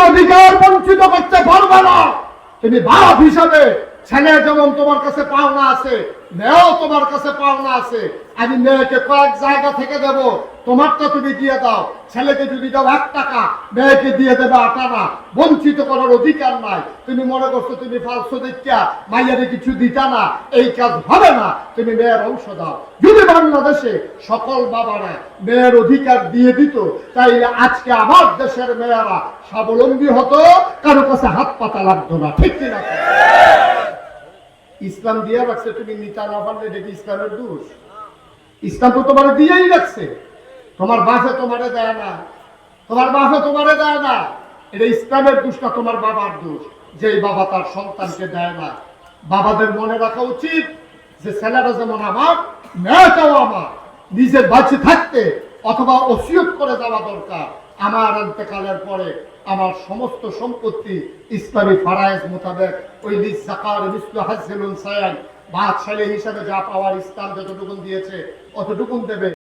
অধিকার বঞ্চিত করতে পারবে না। তুমি বাপ হিসাবে ছেলে যেমন তোমার কাছে পাওনা আছে, মেয়েও তোমার কাছে পাওনা আছে। আমি মেয়েকে কয়েক জায়গা থেকে দেব, তোমারটা তুমি দিয়ে দাও। ছেলেকে যদি দাও 1 টাকা, মেয়েকে দিয়ে দেবে 8 আনা। বঞ্চিত করার অধিকার নাই। তুমি মনে করছো তুমি ফালসো দেখা মাইয়ারে কিছু দিতা না, এই কাজ হবে না। তুমি মেয়ের অংশ দাও। যদি বাংলাদেশে সকল বাবারা মেয়ের অধিকার দিয়ে দিত, তাইলে আজকে আমার দেশের মেয়েরা স্বাবলম্বী হতো, কারো কাছে হাত পাতা লাগতো না। ঠিক কিনা? ইসলাম দিয়ে রাখছে, তুমি নিতা না পারলে এটা কি ইসলামের দোষ? ইসলাম তো তোমার দিয়েই রাখছে। তোমার বাপে তোমারে দেয় না, তোমার বাপে তোমারে দেয় না, এটা ইসলামের দোষ না, তোমার বাবার দোষ। যে বাবা তার সন্তানকে দেয় না। বাবাদের মনে রাখা উচিত যে ছেলেরা যেমন আমার, মেয়েটাও আমার। নিজের বাঁচে থাকতে অথবা ওসিয়ত করে যাওয়া দরকার, আমার ইন্তেকালের পরে আমার সমস্ত সম্পত্তি ইসলামী ফারায়েজ মোতাবেক ওই লিজ যাকার মিসলু হাজ্জিল উনসায়াইন, বাদ ছেলে হিসাবে যা পাওয়ার ইসলাম যতটুকুন দিয়েছে অতটুকুন দেবে।